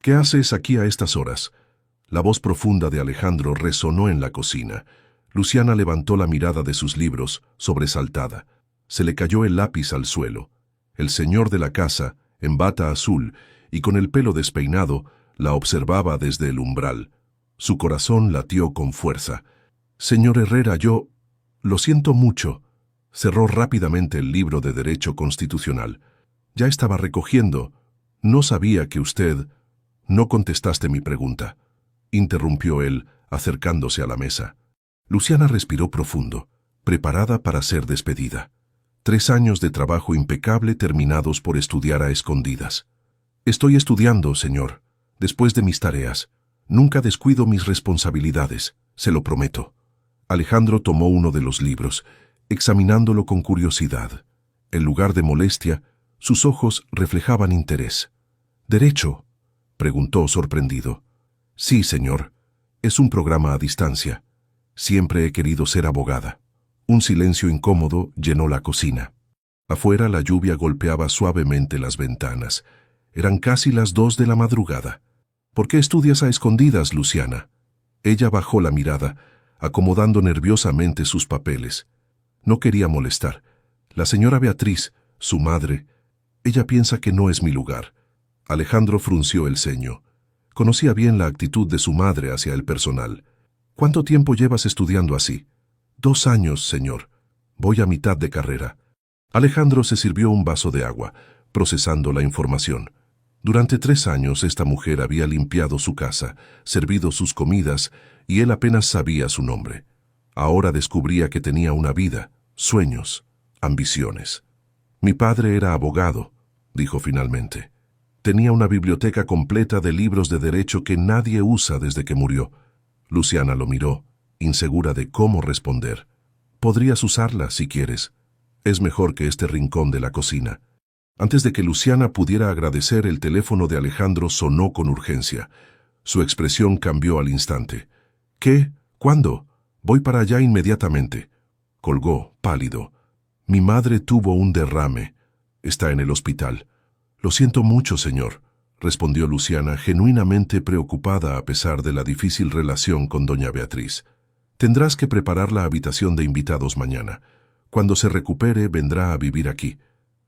¿Qué haces aquí a estas horas? La voz profunda de Alejandro resonó en la cocina. Luciana levantó la mirada de sus libros, sobresaltada. Se le cayó el lápiz al suelo. El señor de la casa, en bata azul y con el pelo despeinado, la observaba desde el umbral. Su corazón latió con fuerza. «Señor Herrera, yo... lo siento mucho». Cerró rápidamente el libro de Derecho Constitucional. «Ya estaba recogiendo. No sabía que usted...» «No contestaste mi pregunta», interrumpió él, acercándose a la mesa. Luciana respiró profundo, preparada para ser despedida. 3 años de trabajo impecable terminados por estudiar a escondidas. «Estoy estudiando, señor, después de mis tareas. Nunca descuido mis responsabilidades, se lo prometo». Alejandro tomó uno de los libros, examinándolo con curiosidad. En lugar de molestia, sus ojos reflejaban interés. «¿Derecho?», preguntó sorprendido. «Sí, señor. Es un programa a distancia. Siempre he querido ser abogada». Un silencio incómodo llenó la cocina. Afuera la lluvia golpeaba suavemente las ventanas. Eran casi las 2 de la madrugada. «¿Por qué estudias a escondidas, Luciana?». Ella bajó la mirada, acomodando nerviosamente sus papeles. No quería molestar. La señora Beatriz, su madre, ella piensa que no es mi lugar. Alejandro frunció el ceño. Conocía bien la actitud de su madre hacia el personal. «¿Cuánto tiempo llevas estudiando así?». «2 años, señor. Voy a mitad de carrera». Alejandro se sirvió un vaso de agua, procesando la información. Durante 3 años esta mujer había limpiado su casa, servido sus comidas, y él apenas sabía su nombre. Ahora descubría que tenía una vida, sueños, ambiciones. «Mi padre era abogado», dijo finalmente. «Tenía una biblioteca completa de libros de derecho que nadie usa desde que murió». Luciana lo miró, insegura de cómo responder. «Podrías usarla si quieres. Es mejor que este rincón de la cocina». Antes de que Luciana pudiera agradecer, el teléfono de Alejandro sonó con urgencia. Su expresión cambió al instante. «¿Qué? ¿Cuándo? Voy para allá inmediatamente». Colgó, pálido. «Mi madre tuvo un derrame. Está en el hospital». «Lo siento mucho, señor», respondió Luciana, genuinamente preocupada a pesar de la difícil relación con doña Beatriz. «Tendrás que preparar la habitación de invitados mañana. Cuando se recupere, vendrá a vivir aquí.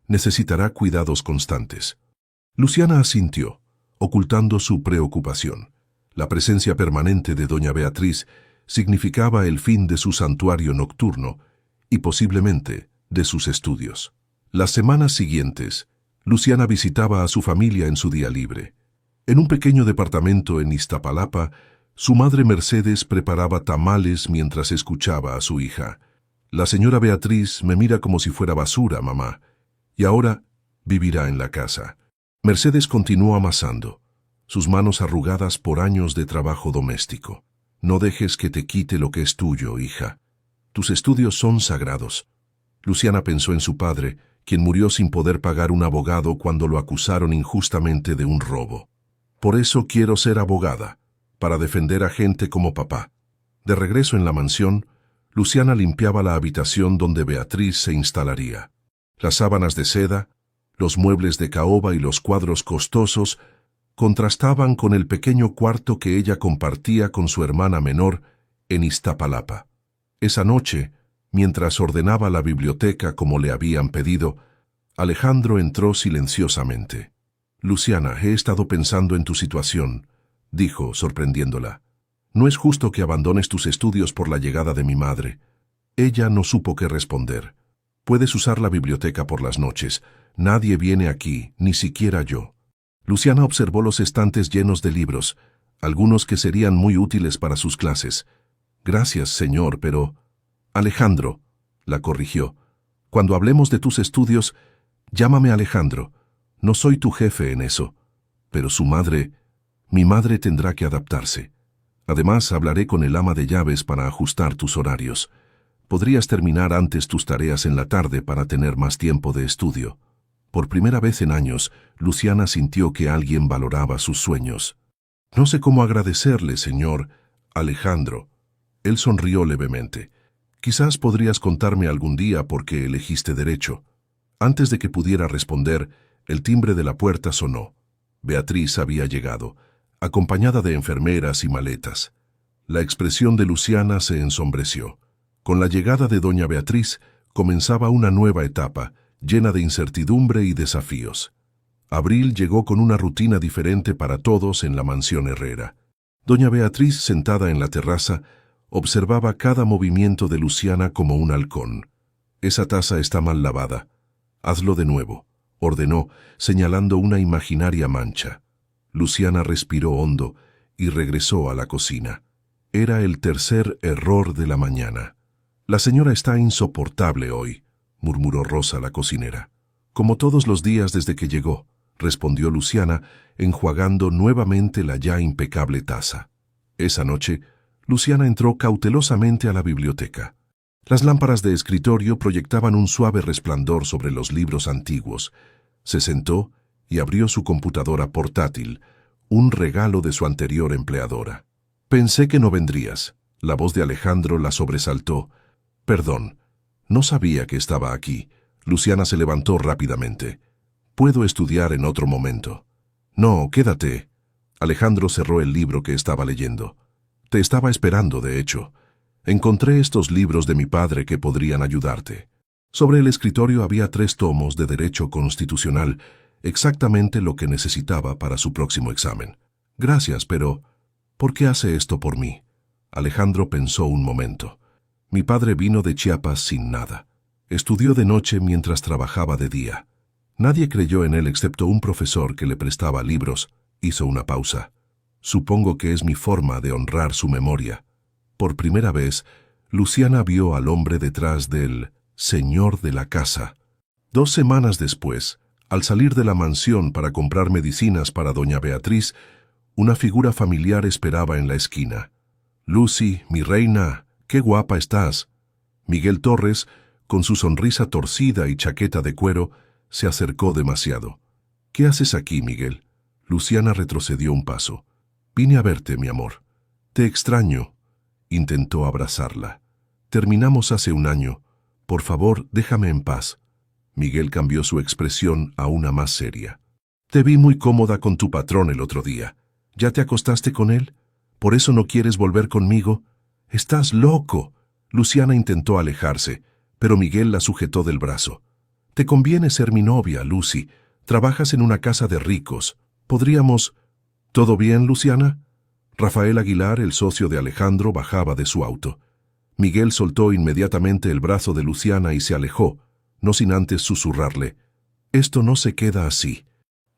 Necesitará cuidados constantes». Luciana asintió, ocultando su preocupación. La presencia permanente de doña Beatriz significaba el fin de su santuario nocturno y posiblemente de sus estudios. Las semanas siguientes, Luciana visitaba a su familia en su día libre. En un pequeño departamento en Iztapalapa, su madre Mercedes preparaba tamales mientras escuchaba a su hija. «La señora Beatriz me mira como si fuera basura, mamá. Y ahora vivirá en la casa». Mercedes continuó amasando, sus manos arrugadas por años de trabajo doméstico. «No dejes que te quite lo que es tuyo, hija. Tus estudios son sagrados». Luciana pensó en su padre, quien murió sin poder pagar un abogado cuando lo acusaron injustamente de un robo. «Por eso quiero ser abogada, para defender a gente como papá». De regreso en la mansión, Luciana limpiaba la habitación donde Beatriz se instalaría. Las sábanas de seda, los muebles de caoba y los cuadros costosos contrastaban con el pequeño cuarto que ella compartía con su hermana menor en Iztapalapa. Esa noche, mientras ordenaba la biblioteca como le habían pedido, Alejandro entró silenciosamente. «Luciana, he estado pensando en tu situación», dijo, sorprendiéndola. «No es justo que abandones tus estudios por la llegada de mi madre». Ella no supo qué responder. «Puedes usar la biblioteca por las noches. Nadie viene aquí, ni siquiera yo». Luciana observó los estantes llenos de libros, algunos que serían muy útiles para sus clases. «Gracias, señor, pero...». «Alejandro», la corrigió. «Cuando hablemos de tus estudios, llámame Alejandro. No soy tu jefe en eso». «Pero su madre... mi madre tendrá que adaptarse. Además, hablaré con el ama de llaves para ajustar tus horarios. Podrías terminar antes tus tareas en la tarde para tener más tiempo de estudio». Por primera vez en años, Luciana sintió que alguien valoraba sus sueños. «No sé cómo agradecerle, señor Alejandro». Él sonrió levemente. «Quizás podrías contarme algún día por qué elegiste derecho». Antes de que pudiera responder, el timbre de la puerta sonó. Beatriz había llegado, acompañada de enfermeras y maletas. La expresión de Luciana se ensombreció. Con la llegada de doña Beatriz comenzaba una nueva etapa, llena de incertidumbre y desafíos. Abril llegó con una rutina diferente para todos en la mansión Herrera. Doña Beatriz, sentada en la terraza, observaba cada movimiento de Luciana como un halcón. «Esa taza está mal lavada. Hazlo de nuevo», ordenó, señalando una imaginaria mancha. Luciana respiró hondo y regresó a la cocina. Era el tercer error de la mañana. «La señora está insoportable hoy», murmuró Rosa, la cocinera. «Como todos los días desde que llegó», respondió Luciana, enjuagando nuevamente la ya impecable taza. Esa noche, Luciana entró cautelosamente a la biblioteca. Las lámparas de escritorio proyectaban un suave resplandor sobre los libros antiguos. Se sentó y abrió su computadora portátil, un regalo de su anterior empleadora. «Pensé que no vendrías». La voz de Alejandro la sobresaltó. «Perdón, no sabía que estaba aquí». Luciana se levantó rápidamente. «Puedo estudiar en otro momento». «No, quédate». Alejandro cerró el libro que estaba leyendo. «Te estaba esperando, de hecho. Encontré estos libros de mi padre que podrían ayudarte». Sobre el escritorio había 3 tomos de Derecho Constitucional, exactamente lo que necesitaba para su próximo examen. «Gracias, pero ¿por qué hace esto por mí?». Alejandro pensó un momento. «Mi padre vino de Chiapas sin nada. Estudió de noche mientras trabajaba de día. Nadie creyó en él excepto un profesor que le prestaba libros». Hizo una pausa. «Supongo que es mi forma de honrar su memoria». Por primera vez, Luciana vio al hombre detrás del señor de la casa. 2 semanas después, al salir de la mansión para comprar medicinas para doña Beatriz, una figura familiar esperaba en la esquina. «Lucy, mi reina, qué guapa estás». Miguel Torres, con su sonrisa torcida y chaqueta de cuero, se acercó demasiado. «¿Qué haces aquí, Miguel?». Luciana retrocedió un paso. «Vine a verte, mi amor». «Te extraño». Intentó abrazarla. «Terminamos hace un año. Por favor, déjame en paz». Miguel cambió su expresión a una más seria. «Te vi muy cómoda con tu patrón el otro día. ¿Ya te acostaste con él? ¿Por eso no quieres volver conmigo? ¡Estás loco!». Luciana intentó alejarse, pero Miguel la sujetó del brazo. «Te conviene ser mi novia, Lucy. Trabajas en una casa de ricos. Podríamos...». «¿Todo bien, Luciana?». Rafael Aguilar, el socio de Alejandro, bajaba de su auto. Miguel soltó inmediatamente el brazo de Luciana y se alejó, no sin antes susurrarle: «Esto no se queda así».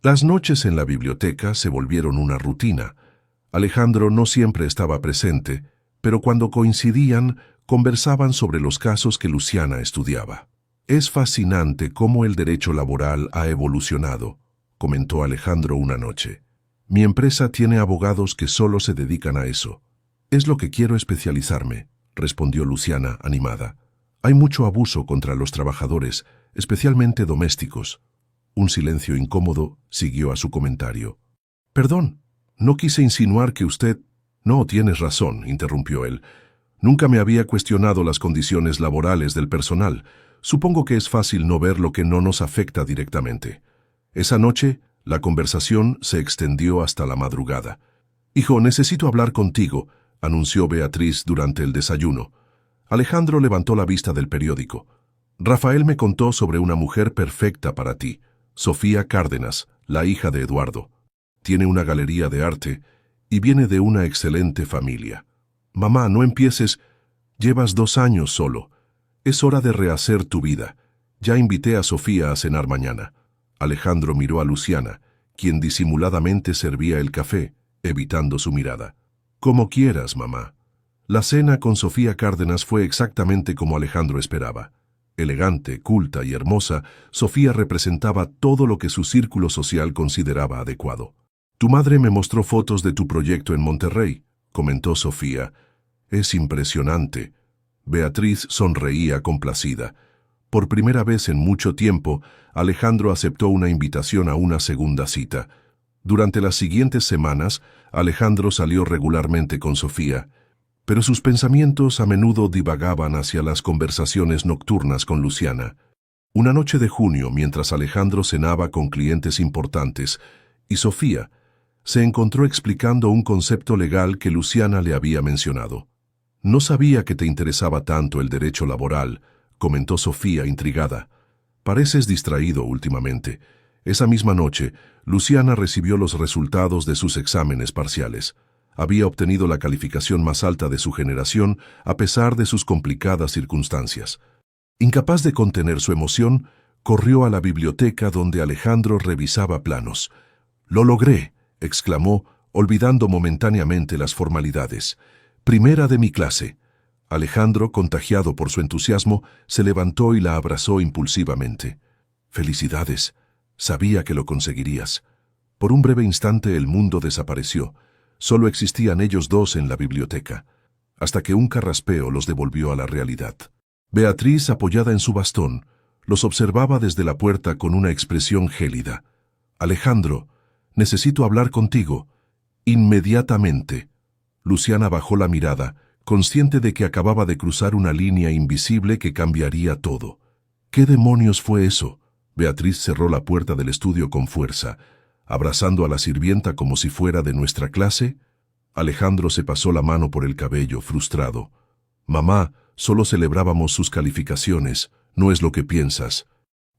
Las noches en la biblioteca se volvieron una rutina. Alejandro no siempre estaba presente, pero cuando coincidían, conversaban sobre los casos que Luciana estudiaba. «Es fascinante cómo el derecho laboral ha evolucionado», comentó Alejandro una noche. «Mi empresa tiene abogados que solo se dedican a eso». «Es lo que quiero especializarme», respondió Luciana, animada. «Hay mucho abuso contra los trabajadores, especialmente domésticos». Un silencio incómodo siguió a su comentario. «Perdón, no quise insinuar que usted...». «No, tienes razón», interrumpió él. «Nunca me había cuestionado las condiciones laborales del personal. Supongo que es fácil no ver lo que no nos afecta directamente». Esa noche, la conversación se extendió hasta la madrugada. «Hijo, necesito hablar contigo», anunció Beatriz durante el desayuno. Alejandro levantó la vista del periódico. «Rafael me contó sobre una mujer perfecta para ti, Sofía Cárdenas, la hija de Eduardo. Tiene una galería de arte y viene de una excelente familia». «Mamá, no empieces. Llevas 2 años solo. Es hora de rehacer tu vida. Ya invité a Sofía a cenar mañana». Alejandro miró a Luciana, quien disimuladamente servía el café, evitando su mirada. «Como quieras, mamá». La cena con Sofía Cárdenas fue exactamente como Alejandro esperaba. Elegante, culta y hermosa, Sofía representaba todo lo que su círculo social consideraba adecuado. «Tu madre me mostró fotos de tu proyecto en Monterrey», comentó Sofía. «Es impresionante». Beatriz sonreía complacida. Por primera vez en mucho tiempo, Alejandro aceptó una invitación a una segunda cita. Durante las siguientes semanas, Alejandro salió regularmente con Sofía, pero sus pensamientos a menudo divagaban hacia las conversaciones nocturnas con Luciana. Una noche de junio, mientras Alejandro cenaba con clientes importantes, Y Sofía se encontró explicando un concepto legal que Luciana le había mencionado. «No sabía que te interesaba tanto el derecho laboral», comentó Sofía intrigada. «Pareces distraído últimamente». Esa misma noche, Luciana recibió los resultados de sus exámenes parciales. Había obtenido la calificación más alta de su generación a pesar de sus complicadas circunstancias. Incapaz de contener su emoción, corrió a la biblioteca donde Alejandro revisaba planos. «Lo logré», exclamó, olvidando momentáneamente las formalidades. «Primera de mi clase». Alejandro, contagiado por su entusiasmo, se levantó y la abrazó impulsivamente. «Felicidades. Sabía que lo conseguirías». Por un breve instante el mundo desapareció. Solo existían ellos dos en la biblioteca, hasta que un carraspeo los devolvió a la realidad. Beatriz, apoyada en su bastón, los observaba desde la puerta con una expresión gélida. «Alejandro, necesito hablar contigo. Inmediatamente». Luciana bajó la mirada, consciente de que acababa de cruzar una línea invisible que cambiaría todo. «¿Qué demonios fue eso?». Beatriz cerró la puerta del estudio con fuerza, abrazando a la sirvienta como si fuera de nuestra clase. Alejandro se pasó la mano por el cabello, frustrado. «Mamá, solo celebrábamos sus calificaciones, no es lo que piensas».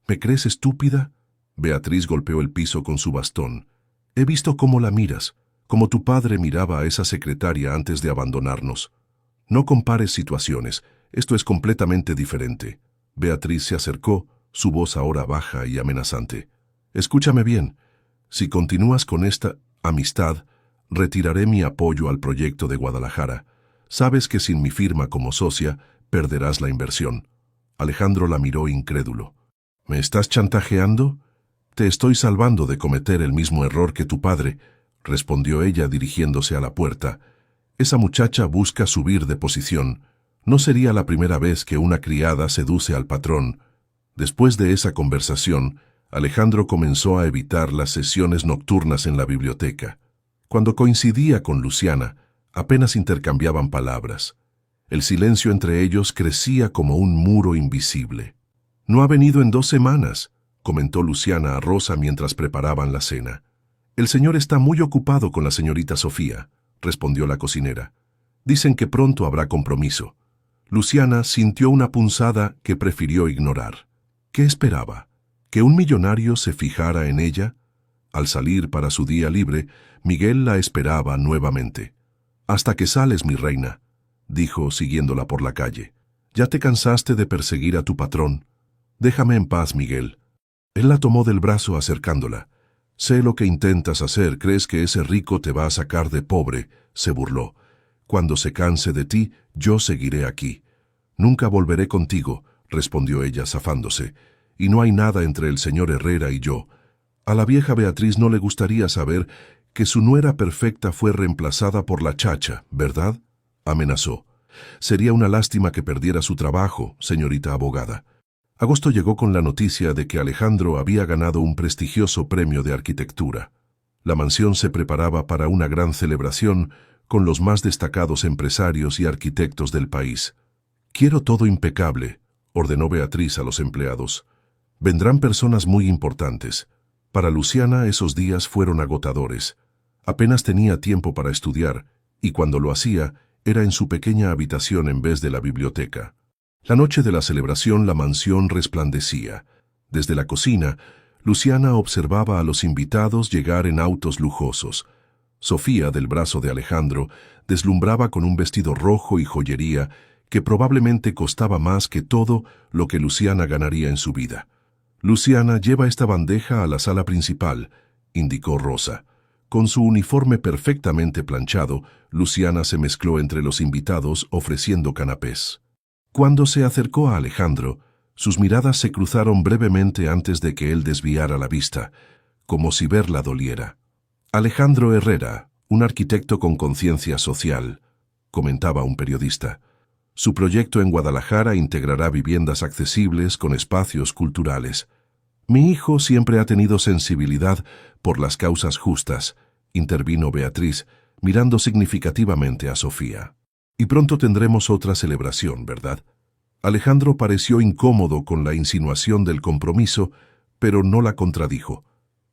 «¿Me crees estúpida?». Beatriz golpeó el piso con su bastón. «He visto cómo la miras, como tu padre miraba a esa secretaria antes de abandonarnos. No compares situaciones, esto es completamente diferente». Beatriz se acercó, su voz ahora baja y amenazante. «Escúchame bien. Si continúas con esta amistad, retiraré mi apoyo al proyecto de Guadalajara. Sabes que sin mi firma como socia, perderás la inversión». Alejandro la miró incrédulo. «¿Me estás chantajeando?». «Te estoy salvando de cometer el mismo error que tu padre», respondió ella dirigiéndose a la puerta. «Esa muchacha busca subir de posición. No sería la primera vez que una criada seduce al patrón». Después de esa conversación, Alejandro comenzó a evitar las sesiones nocturnas en la biblioteca. Cuando coincidía con Luciana, apenas intercambiaban palabras. El silencio entre ellos crecía como un muro invisible. «No ha venido en 2 semanas», comentó Luciana a Rosa mientras preparaban la cena. «El señor está muy ocupado con la señorita Sofía», respondió la cocinera. «Dicen que pronto habrá compromiso». Luciana sintió una punzada que prefirió ignorar. ¿Qué esperaba? ¿Que un millonario se fijara en ella? Al salir para su día libre, Miguel la esperaba nuevamente. «Hasta que sales, mi reina», dijo siguiéndola por la calle. «Ya te cansaste de perseguir a tu patrón. Déjame en paz, Miguel». Él la tomó del brazo acercándola. «Sé lo que intentas hacer, crees que ese rico te va a sacar de pobre», se burló. «Cuando se canse de ti, yo seguiré aquí». «Nunca volveré contigo», respondió ella zafándose, «y no hay nada entre el señor Herrera y yo». A la vieja Beatriz no le gustaría saber que su nuera perfecta fue reemplazada por la chacha, ¿verdad?, amenazó. «Sería una lástima que perdiera su trabajo, señorita abogada». Agosto llegó con la noticia de que Alejandro había ganado un prestigioso premio de arquitectura. La mansión se preparaba para una gran celebración con los más destacados empresarios y arquitectos del país. «Quiero todo impecable», ordenó Beatriz a los empleados. «Vendrán personas muy importantes». Para Luciana esos días fueron agotadores. Apenas tenía tiempo para estudiar, y cuando lo hacía, era en su pequeña habitación en vez de la biblioteca. La noche de la celebración la mansión resplandecía. Desde la cocina, Luciana observaba a los invitados llegar en autos lujosos. Sofía, del brazo de Alejandro, deslumbraba con un vestido rojo y joyería que probablemente costaba más que todo lo que Luciana ganaría en su vida. «Luciana, lleva esta bandeja a la sala principal», indicó Rosa. Con su uniforme perfectamente planchado, Luciana se mezcló entre los invitados ofreciendo canapés. Cuando se acercó a Alejandro, sus miradas se cruzaron brevemente antes de que él desviara la vista, como si verla doliera. «Alejandro Herrera, un arquitecto con conciencia social», comentaba un periodista. «Su proyecto en Guadalajara integrará viviendas accesibles con espacios culturales. Mi hijo siempre ha tenido sensibilidad por las causas justas», intervino Beatriz, mirando significativamente a Sofía. «Y pronto tendremos otra celebración, ¿verdad?». Alejandro pareció incómodo con la insinuación del compromiso, pero no la contradijo.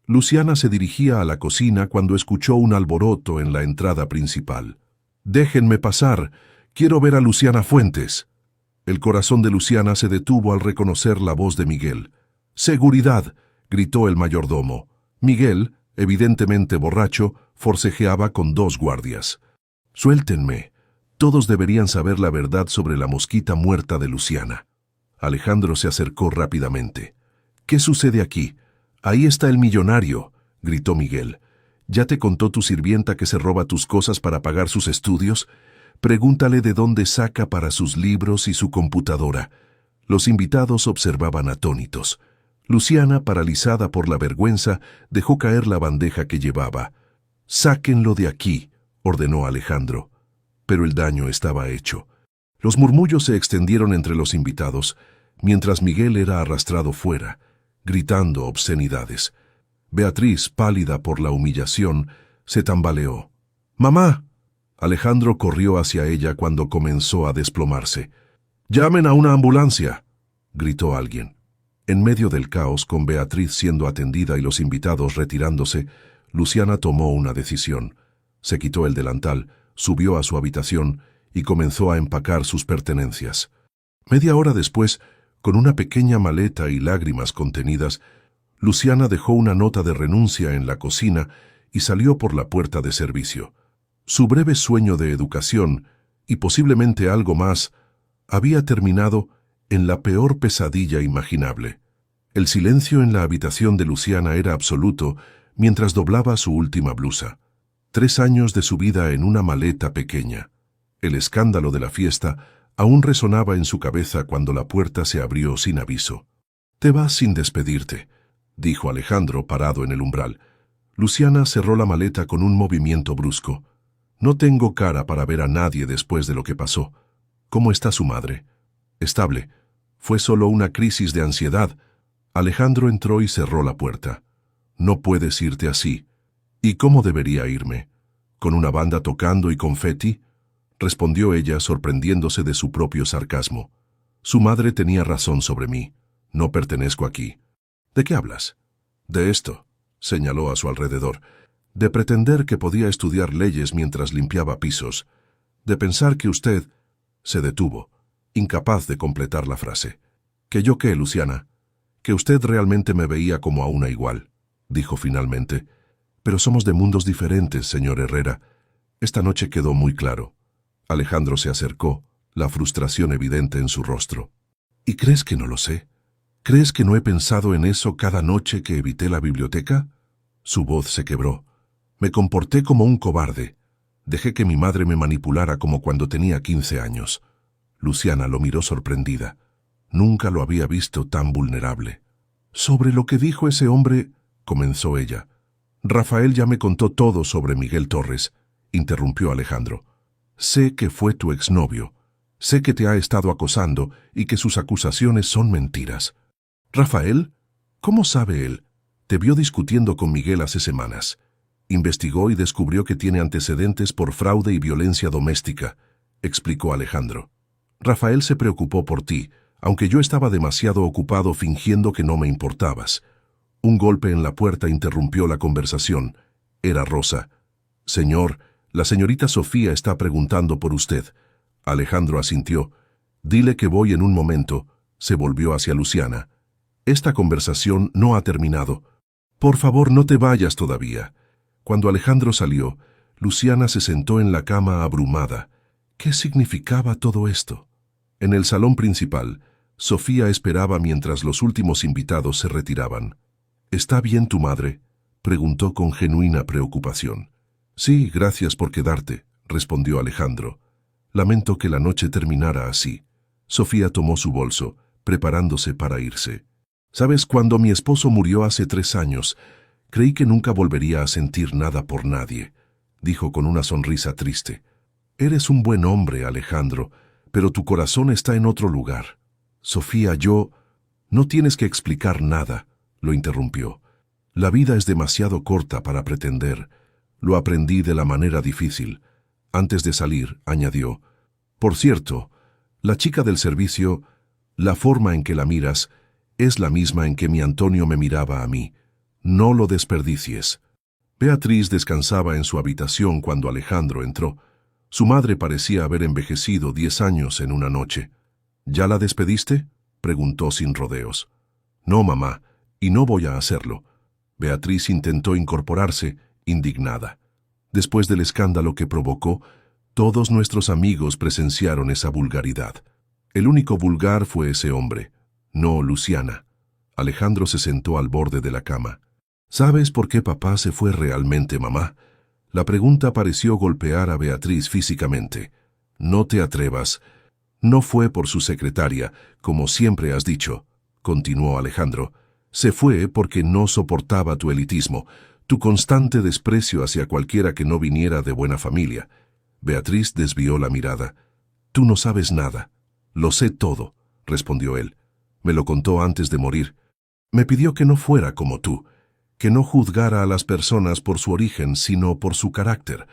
Luciana se dirigía a la cocina cuando escuchó un alboroto en la entrada principal. «Déjenme pasar. Quiero ver a Luciana Fuentes». El corazón de Luciana se detuvo al reconocer la voz de Miguel. «¡Seguridad!», gritó el mayordomo. Miguel, evidentemente borracho, forcejeaba con 2 guardias. «Suéltenme. Todos deberían saber la verdad sobre la mosquita muerta de Luciana». Alejandro se acercó rápidamente. «¿Qué sucede aquí? Ahí está el millonario», gritó Miguel. «¿Ya te contó tu sirvienta que se roba tus cosas para pagar sus estudios? Pregúntale de dónde saca para sus libros y su computadora». Los invitados observaban atónitos. Luciana, paralizada por la vergüenza, dejó caer la bandeja que llevaba. «Sáquenlo de aquí», ordenó Alejandro. Pero el daño estaba hecho. Los murmullos se extendieron entre los invitados, mientras Miguel era arrastrado fuera, gritando obscenidades. Beatriz, pálida por la humillación, se tambaleó. «¡Mamá!». Alejandro corrió hacia ella cuando comenzó a desplomarse. «¡Llamen a una ambulancia!», gritó alguien. En medio del caos, con Beatriz siendo atendida y los invitados retirándose, Luciana tomó una decisión. Se quitó el delantal, subió a su habitación y comenzó a empacar sus pertenencias. Media hora después, con una pequeña maleta y lágrimas contenidas, Luciana dejó una nota de renuncia en la cocina y salió por la puerta de servicio. Su breve sueño de educación, y posiblemente algo más, había terminado en la peor pesadilla imaginable. El silencio en la habitación de Luciana era absoluto mientras doblaba su última blusa. 3 años de su vida en una maleta pequeña. El escándalo de la fiesta aún resonaba en su cabeza cuando la puerta se abrió sin aviso. «Te vas sin despedirte», dijo Alejandro parado en el umbral. Luciana cerró la maleta con un movimiento brusco. «No tengo cara para ver a nadie después de lo que pasó. ¿Cómo está su madre?» «Estable. Fue solo una crisis de ansiedad». Alejandro entró y cerró la puerta. «No puedes irte así». «¿Y cómo debería irme? ¿Con una banda tocando y confeti?», respondió ella, sorprendiéndose de su propio sarcasmo. «Su madre tenía razón sobre mí. No pertenezco aquí». «¿De qué hablas?» «De esto», señaló a su alrededor. «De pretender que podía estudiar leyes mientras limpiaba pisos. De pensar que usted…» Se detuvo, incapaz de completar la frase. «¿Que yo qué, Luciana? Que usted realmente me veía como a una igual», dijo finalmente. «Pero somos de mundos diferentes, señor Herrera. Esta noche quedó muy claro». Alejandro se acercó, la frustración evidente en su rostro. «¿Y crees que no lo sé? ¿Crees que no he pensado en eso cada noche que evité la biblioteca?». Su voz se quebró. «Me comporté como un cobarde. Dejé que mi madre me manipulara como cuando tenía 15 años». Luciana lo miró sorprendida. Nunca lo había visto tan vulnerable. «Sobre lo que dijo ese hombre», comenzó ella. «Rafael ya me contó todo sobre Miguel Torres», interrumpió Alejandro. «Sé que fue tu exnovio. Sé que te ha estado acosando y que sus acusaciones son mentiras». «¿Rafael? ¿Cómo sabe él? Te vio discutiendo con Miguel hace semanas. Investigó y descubrió que tiene antecedentes por fraude y violencia doméstica», explicó Alejandro. «Rafael se preocupó por ti, aunque yo estaba demasiado ocupado fingiendo que no me importabas». Un golpe en la puerta interrumpió la conversación. Era Rosa. «Señor, la señorita Sofía está preguntando por usted». Alejandro asintió. «Dile que voy en un momento», se volvió hacia Luciana. «Esta conversación no ha terminado. Por favor, no te vayas todavía». Cuando Alejandro salió, Luciana se sentó en la cama abrumada. ¿Qué significaba todo esto? En el salón principal, Sofía esperaba mientras los últimos invitados se retiraban. «¿Está bien tu madre?», preguntó con genuina preocupación. «Sí, gracias por quedarte», respondió Alejandro. «Lamento que la noche terminara así». Sofía tomó su bolso, preparándose para irse. «¿Sabes, cuando mi esposo murió hace 3 años, creí que nunca volvería a sentir nada por nadie», dijo con una sonrisa triste. «Eres un buen hombre, Alejandro, pero tu corazón está en otro lugar». «Sofía, yo…». «No tienes que explicar nada», lo interrumpió. «La vida es demasiado corta para pretender. Lo aprendí de la manera difícil». Antes de salir, añadió: «Por cierto, la chica del servicio, la forma en que la miras, es la misma en que mi Antonio me miraba a mí. No lo desperdicies. Beatriz descansaba en su habitación cuando Alejandro entró. Su madre parecía haber envejecido 10 años en una noche. ¿Ya la despediste?, preguntó sin rodeos. No, mamá, y no voy a hacerlo. Beatriz intentó incorporarse, indignada. Después del escándalo que provocó, todos nuestros amigos presenciaron esa vulgaridad. El único vulgar fue ese hombre, no Luciana. Alejandro se sentó al borde de la cama. ¿Sabes por qué papá se fue realmente, mamá? La pregunta pareció golpear a Beatriz físicamente. No te atrevas. No fue por su secretaria, como siempre has dicho, continuó Alejandro. Se fue porque no soportaba tu elitismo, tu constante desprecio hacia cualquiera que no viniera de buena familia. Beatriz desvió la mirada. Tú no sabes nada. Lo sé todo, respondió él. Me lo contó antes de morir. Me pidió que no fuera como tú, que no juzgara a las personas por su origen, sino por su carácter.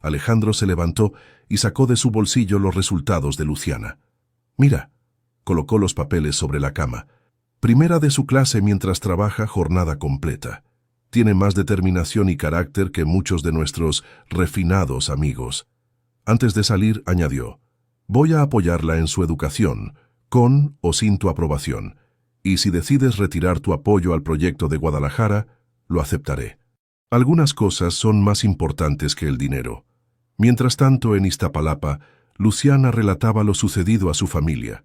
Alejandro se levantó y sacó de su bolsillo los resultados de Luciana. Mira, colocó los papeles sobre la cama. Primera de su clase mientras trabaja jornada completa. Tiene más determinación y carácter que muchos de nuestros refinados amigos. Antes de salir, añadió, voy a apoyarla en su educación, con o sin tu aprobación, y si decides retirar tu apoyo al proyecto de Guadalajara, lo aceptaré. Algunas cosas son más importantes que el dinero. Mientras tanto, en Iztapalapa, Luciana relataba lo sucedido a su familia.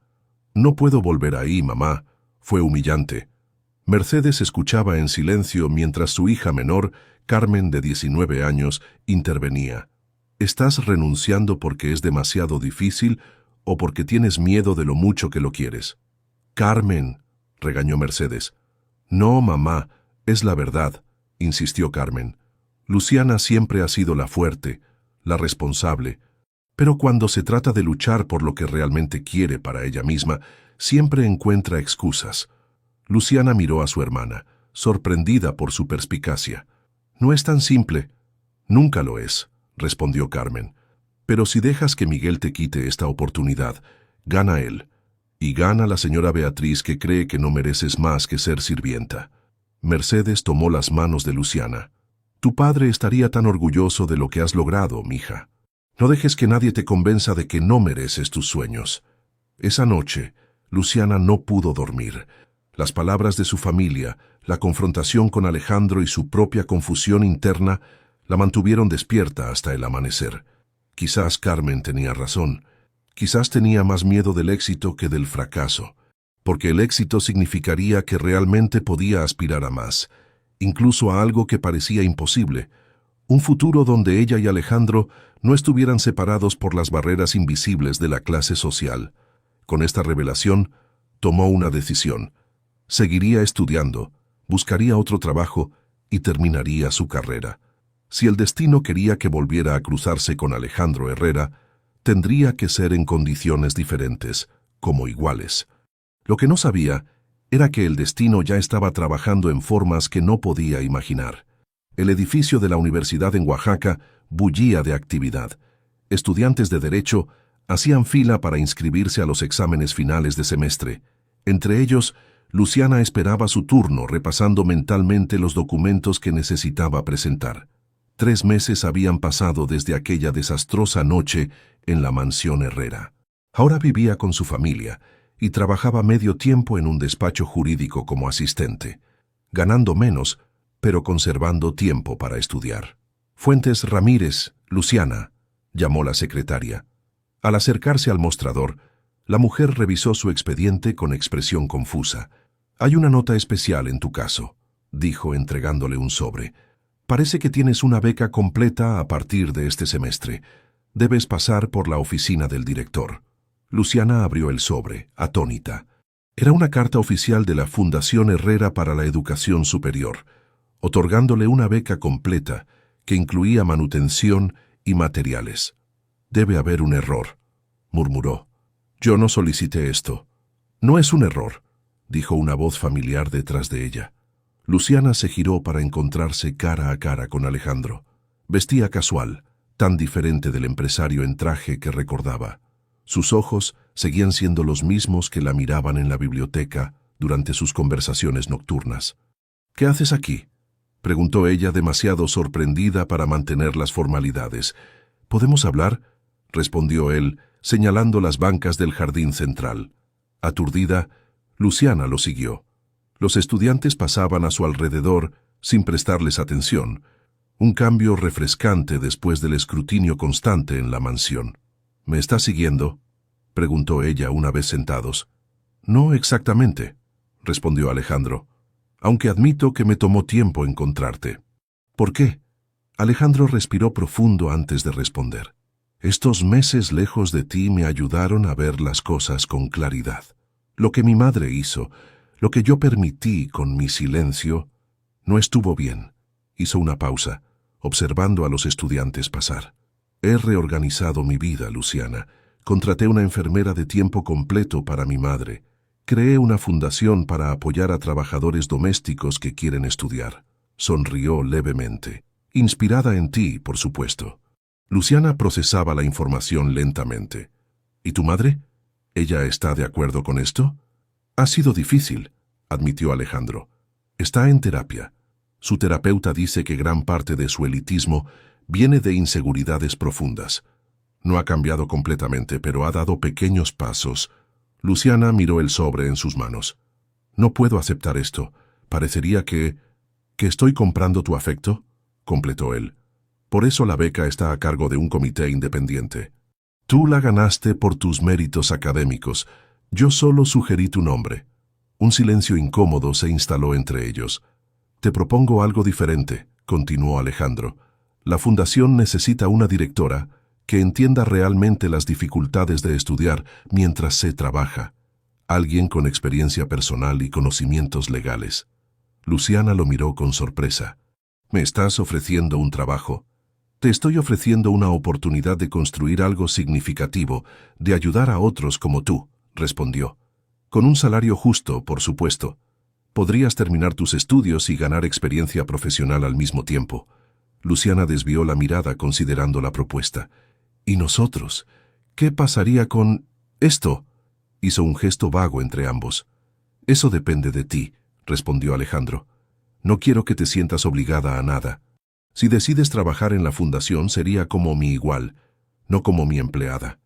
No puedo volver ahí, mamá. Fue humillante. Mercedes escuchaba en silencio mientras su hija menor, Carmen, de 19 años, intervenía. ¿Estás renunciando porque es demasiado difícil o porque tienes miedo de lo mucho que lo quieres? Carmen, regañó Mercedes. No, mamá, es la verdad, insistió Carmen. Luciana siempre ha sido la fuerte, la responsable, pero cuando se trata de luchar por lo que realmente quiere para ella misma, siempre encuentra excusas. Luciana miró a su hermana, sorprendida por su perspicacia. No es tan simple. Nunca lo es, respondió Carmen. Pero si dejas que Miguel te quite esta oportunidad, gana él. Y gana la señora Beatriz, que cree que no mereces más que ser sirvienta. Mercedes tomó las manos de Luciana. Tu padre estaría tan orgulloso de lo que has logrado, mija. No dejes que nadie te convenza de que no mereces tus sueños. Esa noche, Luciana no pudo dormir. Las palabras de su familia, la confrontación con Alejandro y su propia confusión interna la mantuvieron despierta hasta el amanecer. Quizás Carmen tenía razón. Quizás tenía más miedo del éxito que del fracaso, porque el éxito significaría que realmente podía aspirar a más, incluso a algo que parecía imposible, un futuro donde ella y Alejandro no estuvieran separados por las barreras invisibles de la clase social. Con esta revelación, tomó una decisión. Seguiría estudiando, buscaría otro trabajo y terminaría su carrera. Si el destino quería que volviera a cruzarse con Alejandro Herrera, tendría que ser en condiciones diferentes, como iguales. Lo que no sabía era que el destino ya estaba trabajando en formas que no podía imaginar. El edificio de la universidad en Oaxaca bullía de actividad. Estudiantes de Derecho hacían fila para inscribirse a los exámenes finales de semestre. Entre ellos, Luciana esperaba su turno repasando mentalmente los documentos que necesitaba presentar. 3 meses habían pasado desde aquella desastrosa noche en la mansión Herrera. Ahora vivía con su familia y trabajaba medio tiempo en un despacho jurídico como asistente, ganando menos, pero conservando tiempo para estudiar. Fuentes Ramírez, Luciana, llamó la secretaria. Al acercarse al mostrador, la mujer revisó su expediente con expresión confusa. Hay una nota especial en tu caso, dijo entregándole un sobre. Parece que tienes una beca completa a partir de este semestre. Debes pasar por la oficina del director. Luciana abrió el sobre, atónita. Era una carta oficial de la Fundación Herrera para la Educación Superior, otorgándole una beca completa que incluía manutención y materiales. Debe haber un error, murmuró. Yo no solicité esto. No es un error, dijo una voz familiar detrás de ella. Luciana se giró para encontrarse cara a cara con Alejandro. Vestía casual, tan diferente del empresario en traje que recordaba. Sus ojos seguían siendo los mismos que la miraban en la biblioteca durante sus conversaciones nocturnas. ¿Qué haces aquí?, preguntó ella demasiado sorprendida para mantener las formalidades. ¿Podemos hablar?, respondió él, señalando las bancas del jardín central. Aturdida, Luciana lo siguió. Los estudiantes pasaban a su alrededor sin prestarles atención, un cambio refrescante después del escrutinio constante en la mansión. ¿Me estás siguiendo?, preguntó ella una vez sentados. No exactamente, respondió Alejandro, aunque admito que me tomó tiempo encontrarte. ¿Por qué? Alejandro respiró profundo antes de responder. Estos meses lejos de ti me ayudaron a ver las cosas con claridad. Lo que mi madre hizo, lo que yo permití con mi silencio, no estuvo bien. Hizo una pausa, observando a los estudiantes pasar. He reorganizado mi vida, Luciana. Contraté una enfermera de tiempo completo para mi madre. Creé una fundación para apoyar a trabajadores domésticos que quieren estudiar. Sonrió levemente. Inspirada en ti, por supuesto. Luciana procesaba la información lentamente. ¿Y tu madre? ¿Ella está de acuerdo con esto? Ha sido difícil, admitió Alejandro. Está en terapia. Su terapeuta dice que gran parte de su elitismo viene de inseguridades profundas. No ha cambiado completamente, pero ha dado pequeños pasos. Luciana miró el sobre en sus manos. No puedo aceptar esto. Parecería que estoy comprando tu afecto, completó él. Por eso la beca está a cargo de un comité independiente. Tú la ganaste por tus méritos académicos. Yo solo sugerí tu nombre. Un silencio incómodo se instaló entre ellos. Te propongo algo diferente, continuó Alejandro. La fundación necesita una directora que entienda realmente las dificultades de estudiar mientras se trabaja. Alguien con experiencia personal y conocimientos legales. Luciana lo miró con sorpresa. ¿Me estás ofreciendo un trabajo? Te estoy ofreciendo una oportunidad de construir algo significativo, de ayudar a otros como tú, respondió. Con un salario justo, por supuesto. Podrías terminar tus estudios y ganar experiencia profesional al mismo tiempo. Luciana desvió la mirada considerando la propuesta. ¿Y nosotros? ¿Qué pasaría con esto? Hizo un gesto vago entre ambos. Eso depende de ti, respondió Alejandro. No quiero que te sientas obligada a nada. Si decides trabajar en la fundación sería como mi igual, no como mi empleada.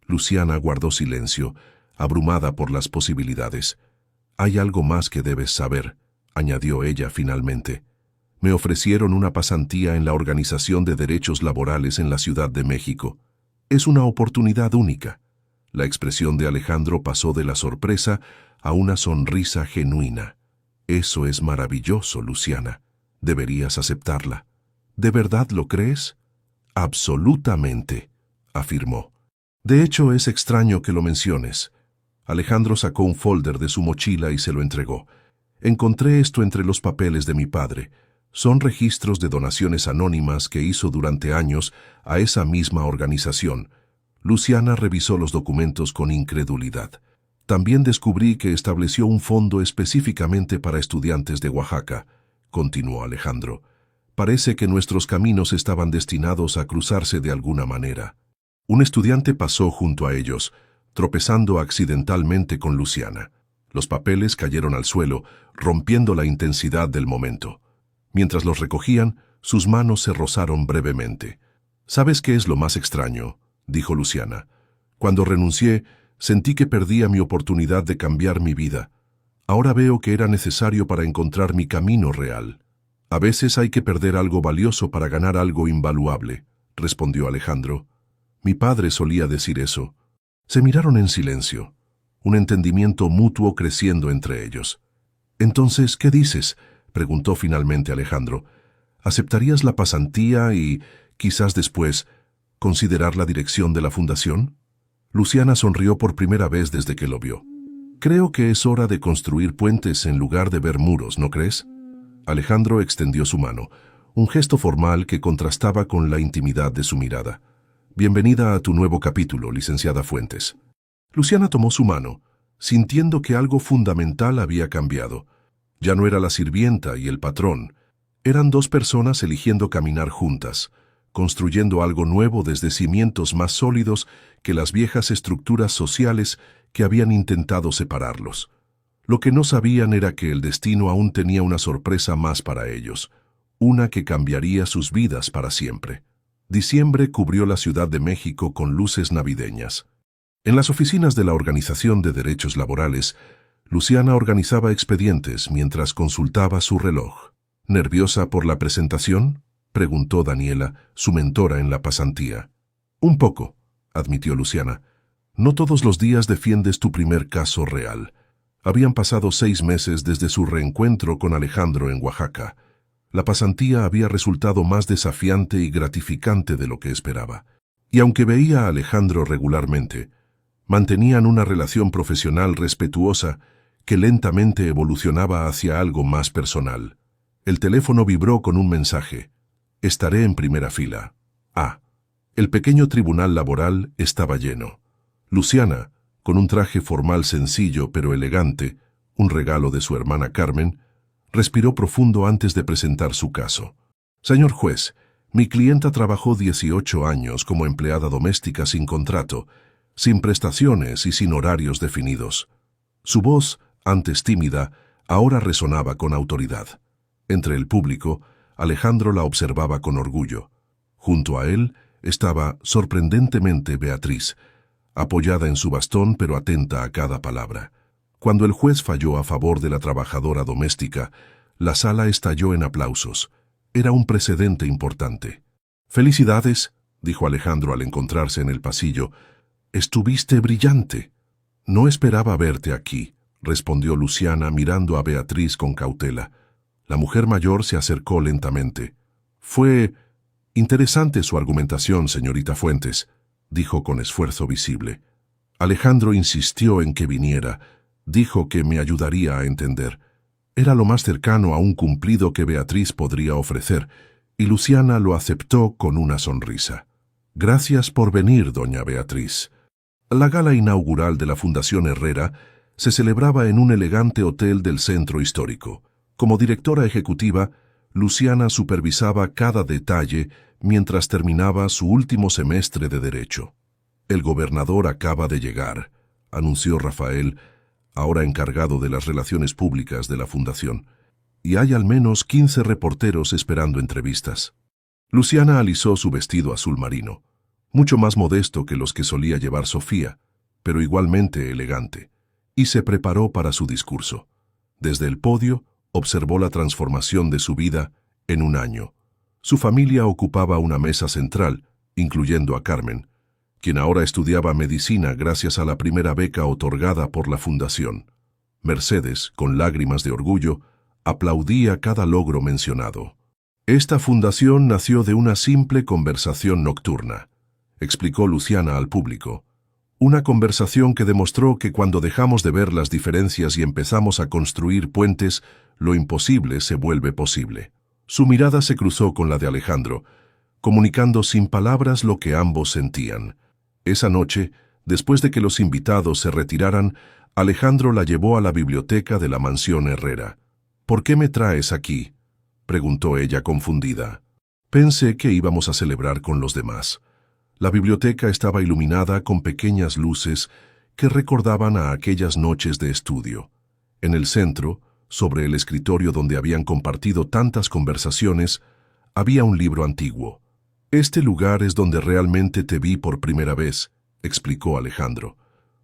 Luciana guardó silencio, abrumada por las posibilidades. Hay algo más que debes saber, añadió ella finalmente. Me ofrecieron una pasantía en la Organización de Derechos Laborales en la Ciudad de México. Es una oportunidad única. La expresión de Alejandro pasó de la sorpresa a una sonrisa genuina. Eso es maravilloso, Luciana. Deberías aceptarla. ¿De verdad lo crees? Absolutamente, afirmó. De hecho, es extraño que lo menciones. Alejandro sacó un folder de su mochila y se lo entregó. Encontré esto entre los papeles de mi padre. Son registros de donaciones anónimas que hizo durante años a esa misma organización. Luciana revisó los documentos con incredulidad. También descubrí que estableció un fondo específicamente para estudiantes de Oaxaca, continuó Alejandro. Parece que nuestros caminos estaban destinados a cruzarse de alguna manera. Un estudiante pasó junto a ellos, tropezando accidentalmente con Luciana. Los papeles cayeron al suelo, rompiendo la intensidad del momento. Mientras los recogían, sus manos se rozaron brevemente. ¿Sabes qué es lo más extraño?, dijo Luciana. Cuando renuncié, sentí que perdía mi oportunidad de cambiar mi vida. Ahora veo que era necesario para encontrar mi camino real. A veces hay que perder algo valioso para ganar algo invaluable, respondió Alejandro. Mi padre solía decir eso. Se miraron en silencio, un entendimiento mutuo creciendo entre ellos. Entonces, ¿qué dices?, preguntó finalmente Alejandro. ¿Aceptarías la pasantía y, quizás después, considerar la dirección de la fundación? Luciana sonrió por primera vez desde que lo vio. Creo que es hora de construir puentes en lugar de ver muros, ¿no crees? Alejandro extendió su mano, un gesto formal que contrastaba con la intimidad de su mirada. Bienvenida a tu nuevo capítulo, licenciada Fuentes. Luciana tomó su mano, sintiendo que algo fundamental había cambiado. Ya no era la sirvienta y el patrón. Eran dos personas eligiendo caminar juntas, construyendo algo nuevo desde cimientos más sólidos que las viejas estructuras sociales que habían intentado separarlos. Lo que no sabían era que el destino aún tenía una sorpresa más para ellos, una que cambiaría sus vidas para siempre. Diciembre cubrió la Ciudad de México con luces navideñas. En las oficinas de la Organización de Derechos Laborales, Luciana organizaba expedientes mientras consultaba su reloj. ¿Nerviosa por la presentación?, preguntó Daniela, su mentora en la pasantía. Un poco, admitió Luciana. No todos los días defiendes tu primer caso real. Habían pasado 6 meses desde su reencuentro con Alejandro en Oaxaca. La pasantía había resultado más desafiante y gratificante de lo que esperaba. Y aunque veía a Alejandro regularmente, mantenían una relación profesional respetuosa que lentamente evolucionaba hacia algo más personal. El teléfono vibró con un mensaje. Estaré en primera fila. El pequeño tribunal laboral estaba lleno. Luciana, con un traje formal sencillo pero elegante, un regalo de su hermana Carmen, respiró profundo antes de presentar su caso. Señor juez, mi clienta trabajó 18 años como empleada doméstica sin contrato, sin prestaciones y sin horarios definidos. Su voz, antes tímida, ahora resonaba con autoridad. Entre el público, Alejandro la observaba con orgullo. Junto a él estaba, sorprendentemente, Beatriz, apoyada en su bastón pero atenta a cada palabra. Cuando el juez falló a favor de la trabajadora doméstica, la sala estalló en aplausos. Era un precedente importante. «Felicidades», dijo Alejandro al encontrarse en el pasillo. «Estuviste brillante». «No esperaba verte aquí», respondió Luciana mirando a Beatriz con cautela. La mujer mayor se acercó lentamente. «Fue interesante su argumentación, señorita Fuentes», dijo con esfuerzo visible. Alejandro insistió en que viniera. Dijo que me ayudaría a entender. Era lo más cercano a un cumplido que Beatriz podría ofrecer, y Luciana lo aceptó con una sonrisa. «Gracias por venir, doña Beatriz». La gala inaugural de la Fundación Herrera se celebraba en un elegante hotel del centro histórico. Como directora ejecutiva, Luciana supervisaba cada detalle mientras terminaba su último semestre de Derecho. «El gobernador acaba de llegar», anunció Rafael, ahora encargado de las relaciones públicas de la Fundación, y hay al menos 15 reporteros esperando entrevistas. Luciana alisó su vestido azul marino, mucho más modesto que los que solía llevar Sofía, pero igualmente elegante, y se preparó para su discurso. Desde el podio, observó la transformación de su vida en un año. Su familia ocupaba una mesa central, incluyendo a Carmen, quien ahora estudiaba medicina gracias a la primera beca otorgada por la Fundación. Mercedes, con lágrimas de orgullo, aplaudía cada logro mencionado. «Esta fundación nació de una simple conversación nocturna», explicó Luciana al público. «Una conversación que demostró que cuando dejamos de ver las diferencias y empezamos a construir puentes, lo imposible se vuelve posible». Su mirada se cruzó con la de Alejandro, comunicando sin palabras lo que ambos sentían. Esa noche, después de que los invitados se retiraran, Alejandro la llevó a la biblioteca de la mansión Herrera. «¿Por qué me traes aquí?», preguntó ella confundida. «Pensé que íbamos a celebrar con los demás». La biblioteca estaba iluminada con pequeñas luces que recordaban a aquellas noches de estudio. En el centro, sobre el escritorio donde habían compartido tantas conversaciones, había un libro antiguo. «Este lugar es donde realmente te vi por primera vez», explicó Alejandro.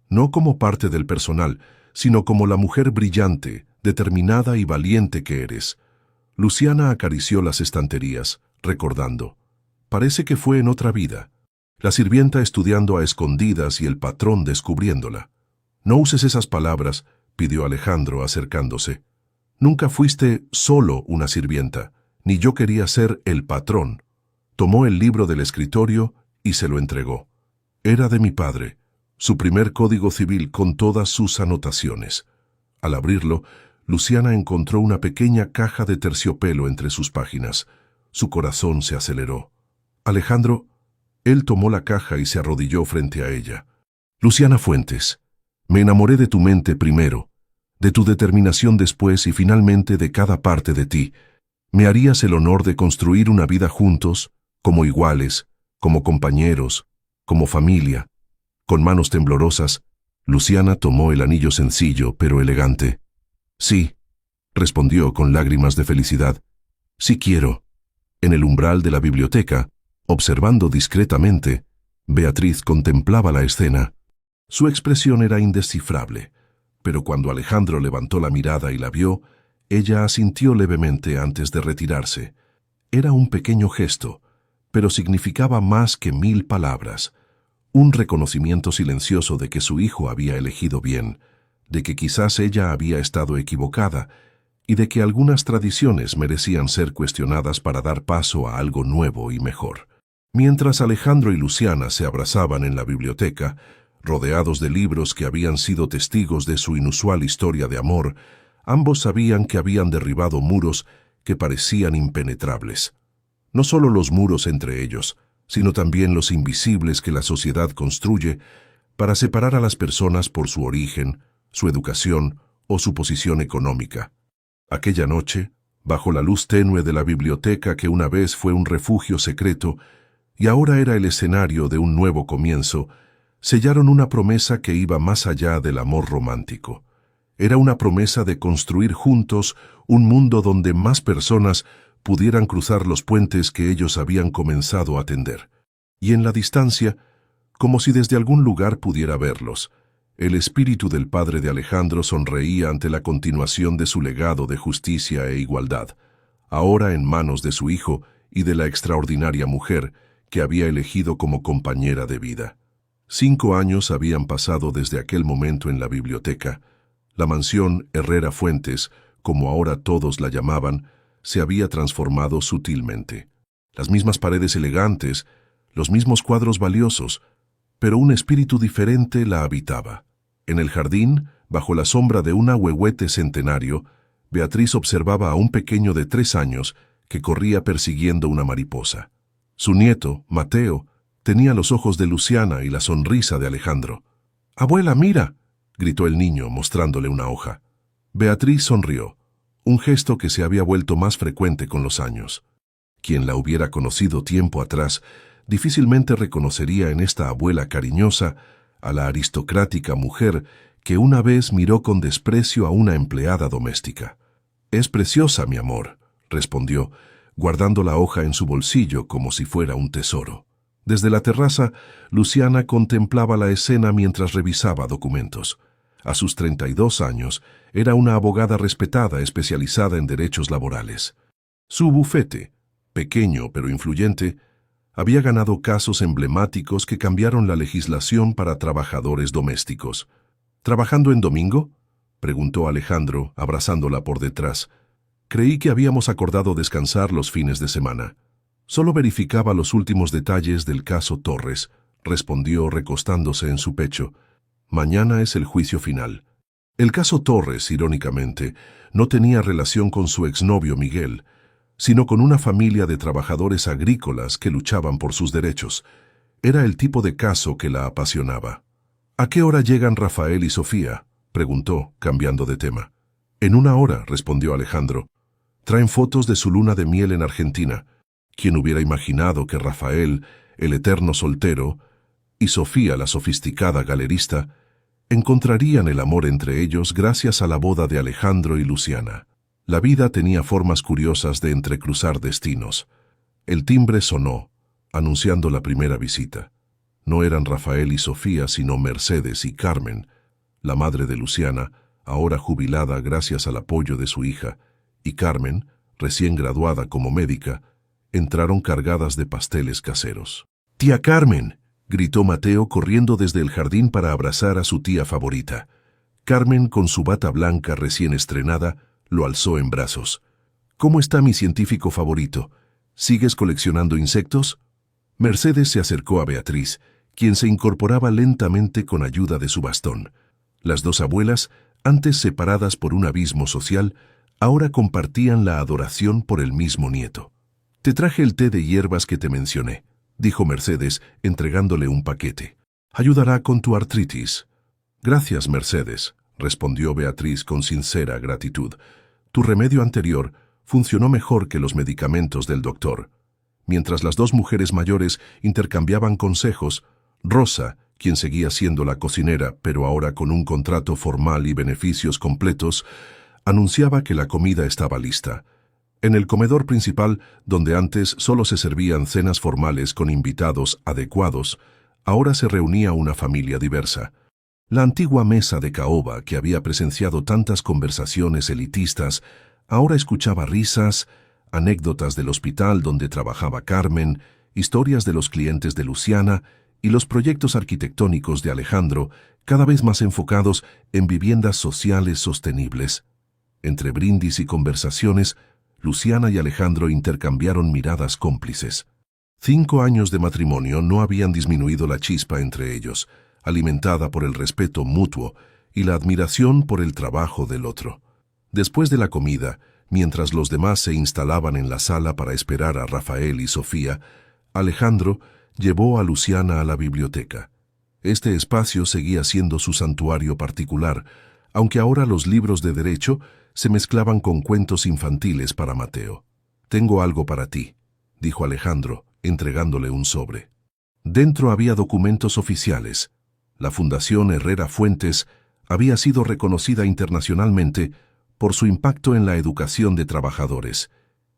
«No como parte del personal, sino como la mujer brillante, determinada y valiente que eres». Luciana acarició las estanterías, recordando. «Parece que fue en otra vida. La sirvienta estudiando a escondidas y el patrón descubriéndola». «No uses esas palabras», pidió Alejandro acercándose. «Nunca fuiste solo una sirvienta, ni yo quería ser el patrón». Tomó el libro del escritorio y se lo entregó. Era de mi padre, su primer código civil con todas sus anotaciones. Al abrirlo, Luciana encontró una pequeña caja de terciopelo entre sus páginas. Su corazón se aceleró. «Alejandro», él tomó la caja y se arrodilló frente a ella. «Luciana Fuentes, me enamoré de tu mente primero, de tu determinación después y finalmente de cada parte de ti. ¿Me harías el honor de construir una vida juntos, como iguales, como compañeros, como familia?» Con manos temblorosas, Luciana tomó el anillo sencillo pero elegante. «Sí», respondió con lágrimas de felicidad. «Sí quiero». En el umbral de la biblioteca, observando discretamente, Beatriz contemplaba la escena. Su expresión era indescifrable, pero cuando Alejandro levantó la mirada y la vio, ella asintió levemente antes de retirarse. Era un pequeño gesto, pero significaba más que 1000 palabras. Un reconocimiento silencioso de que su hijo había elegido bien, de que quizás ella había estado equivocada y de que algunas tradiciones merecían ser cuestionadas para dar paso a algo nuevo y mejor. Mientras Alejandro y Luciana se abrazaban en la biblioteca, rodeados de libros que habían sido testigos de su inusual historia de amor, ambos sabían que habían derribado muros que parecían impenetrables. No solo los muros entre ellos, sino también los invisibles que la sociedad construye para separar a las personas por su origen, su educación o su posición económica. Aquella noche, bajo la luz tenue de la biblioteca que una vez fue un refugio secreto y ahora era el escenario de un nuevo comienzo, sellaron una promesa que iba más allá del amor romántico. Era una promesa de construir juntos un mundo donde más personas pudieran cruzar los puentes que ellos habían comenzado a tender. Y en la distancia, como si desde algún lugar pudiera verlos, el espíritu del padre de Alejandro sonreía ante la continuación de su legado de justicia e igualdad, ahora en manos de su hijo y de la extraordinaria mujer que había elegido como compañera de vida. 5 años habían pasado desde aquel momento en la biblioteca. La mansión Herrera Fuentes, como ahora todos la llamaban, se había transformado sutilmente. Las mismas paredes elegantes, los mismos cuadros valiosos, pero un espíritu diferente la habitaba. En el jardín, bajo la sombra de un ahuehuete centenario, Beatriz observaba a un pequeño de 3 años que corría persiguiendo una mariposa. Su nieto, Mateo, tenía los ojos de Luciana y la sonrisa de Alejandro. «¡Abuela, mira!», gritó el niño, mostrándole una hoja. Beatriz sonrió, un gesto que se había vuelto más frecuente con los años. Quien la hubiera conocido tiempo atrás difícilmente reconocería en esta abuela cariñosa a la aristocrática mujer que una vez miró con desprecio a una empleada doméstica. «Es preciosa, mi amor», respondió, guardando la hoja en su bolsillo como si fuera un tesoro. Desde la terraza, Luciana contemplaba la escena mientras revisaba documentos. A sus 32 años, era una abogada respetada especializada en derechos laborales. Su bufete, pequeño pero influyente, había ganado casos emblemáticos que cambiaron la legislación para trabajadores domésticos. «¿Trabajando en domingo?», preguntó Alejandro, abrazándola por detrás. «Creí que habíamos acordado descansar los fines de semana». «Solo verificaba los últimos detalles del caso Torres», respondió recostándose en su pecho. «Mañana es el juicio final». El caso Torres, irónicamente, no tenía relación con su exnovio Miguel, sino con una familia de trabajadores agrícolas que luchaban por sus derechos. Era el tipo de caso que la apasionaba. «¿A qué hora llegan Rafael y Sofía?», preguntó, cambiando de tema. «En 1 hora», respondió Alejandro. «Traen fotos de su luna de miel en Argentina». ¿Quién hubiera imaginado que Rafael, el eterno soltero, y Sofía, la sofisticada galerista, encontrarían el amor entre ellos gracias a la boda de Alejandro y Luciana? La vida tenía formas curiosas de entrecruzar destinos. El timbre sonó, anunciando la primera visita. No eran Rafael y Sofía, sino Mercedes y Carmen, la madre de Luciana, ahora jubilada gracias al apoyo de su hija, y Carmen, recién graduada como médica, entraron cargadas de pasteles caseros. «¡Tía Carmen!», gritó Mateo corriendo desde el jardín para abrazar a su tía favorita. Carmen, con su bata blanca recién estrenada, lo alzó en brazos. «¿Cómo está mi científico favorito? ¿Sigues coleccionando insectos?». Mercedes se acercó a Beatriz, quien se incorporaba lentamente con ayuda de su bastón. Las dos abuelas, antes separadas por un abismo social, ahora compartían la adoración por el mismo nieto. «Te traje el té de hierbas que te mencioné», dijo Mercedes, entregándole un paquete. «Ayudará con tu artritis». «Gracias, Mercedes», respondió Beatriz con sincera gratitud. «Tu remedio anterior funcionó mejor que los medicamentos del doctor». Mientras las dos mujeres mayores intercambiaban consejos, Rosa, quien seguía siendo la cocinera, pero ahora con un contrato formal y beneficios completos, anunciaba que la comida estaba lista. En el comedor principal, donde antes solo se servían cenas formales con invitados adecuados, ahora se reunía una familia diversa. La antigua mesa de caoba, que había presenciado tantas conversaciones elitistas, ahora escuchaba risas, anécdotas del hospital donde trabajaba Carmen, historias de los clientes de Luciana y los proyectos arquitectónicos de Alejandro, cada vez más enfocados en viviendas sociales sostenibles. Entre brindis y conversaciones, Luciana y Alejandro intercambiaron miradas cómplices. 5 años de matrimonio no habían disminuido la chispa entre ellos, alimentada por el respeto mutuo y la admiración por el trabajo del otro. Después de la comida, mientras los demás se instalaban en la sala para esperar a Rafael y Sofía, Alejandro llevó a Luciana a la biblioteca. Este espacio seguía siendo su santuario particular, aunque ahora los libros de derecho se mezclaban con cuentos infantiles para Mateo. «Tengo algo para ti», dijo Alejandro, entregándole un sobre. Dentro había documentos oficiales. La Fundación Herrera Fuentes había sido reconocida internacionalmente por su impacto en la educación de trabajadores.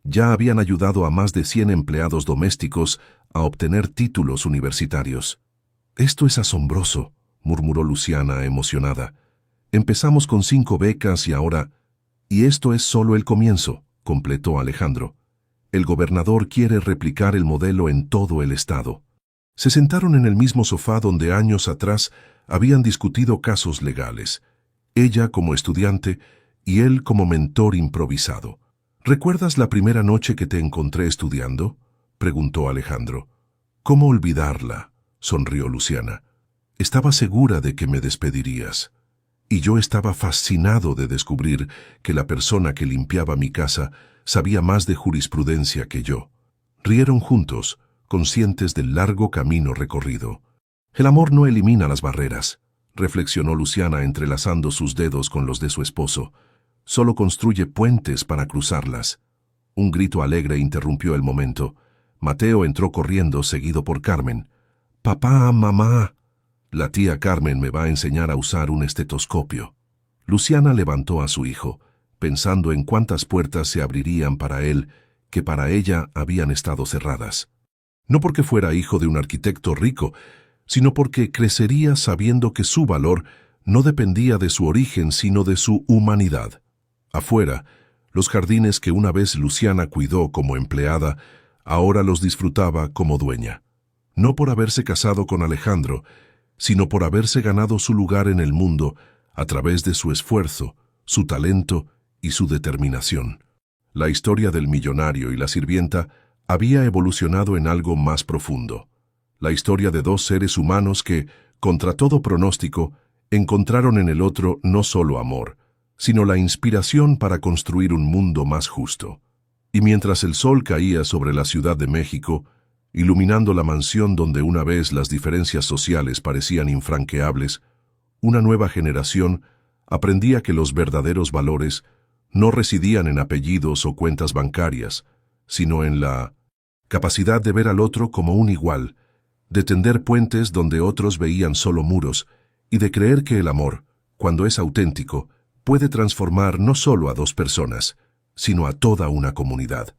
Ya habían ayudado a más de 100 empleados domésticos a obtener títulos universitarios. «Esto es asombroso», murmuró Luciana, emocionada. «Empezamos con 5 becas y ahora...» «Y esto es solo el comienzo», completó Alejandro. «El gobernador quiere replicar el modelo en todo el estado». Se sentaron en el mismo sofá donde años atrás habían discutido casos legales, ella como estudiante y él como mentor improvisado. «¿Recuerdas la primera noche que te encontré estudiando?», preguntó Alejandro. «¿Cómo olvidarla?», sonrió Luciana. «Estaba segura de que me despedirías. Y yo estaba fascinado de descubrir que la persona que limpiaba mi casa sabía más de jurisprudencia que yo». Rieron juntos, conscientes del largo camino recorrido. «El amor no elimina las barreras», reflexionó Luciana entrelazando sus dedos con los de su esposo. «Solo construye puentes para cruzarlas». Un grito alegre interrumpió el momento. Mateo entró corriendo, seguido por Carmen. «Papá, mamá». «La tía Carmen me va a enseñar a usar un estetoscopio». Luciana levantó a su hijo, pensando en cuántas puertas se abrirían para él, que para ella habían estado cerradas. No porque fuera hijo de un arquitecto rico, sino porque crecería sabiendo que su valor no dependía de su origen, sino de su humanidad. Afuera, los jardines que una vez Luciana cuidó como empleada, ahora los disfrutaba como dueña. No por haberse casado con Alejandro, sino por haberse ganado su lugar en el mundo a través de su esfuerzo, su talento y su determinación. La historia del millonario y la sirvienta había evolucionado en algo más profundo. La historia de 2 seres humanos que, contra todo pronóstico, encontraron en el otro no solo amor, sino la inspiración para construir un mundo más justo. Y mientras el sol caía sobre la Ciudad de México, iluminando la mansión donde una vez las diferencias sociales parecían infranqueables, una nueva generación aprendía que los verdaderos valores no residían en apellidos o cuentas bancarias, sino en la capacidad de ver al otro como un igual, de tender puentes donde otros veían solo muros, y de creer que el amor, cuando es auténtico, puede transformar no solo a 2 personas, sino a toda una comunidad.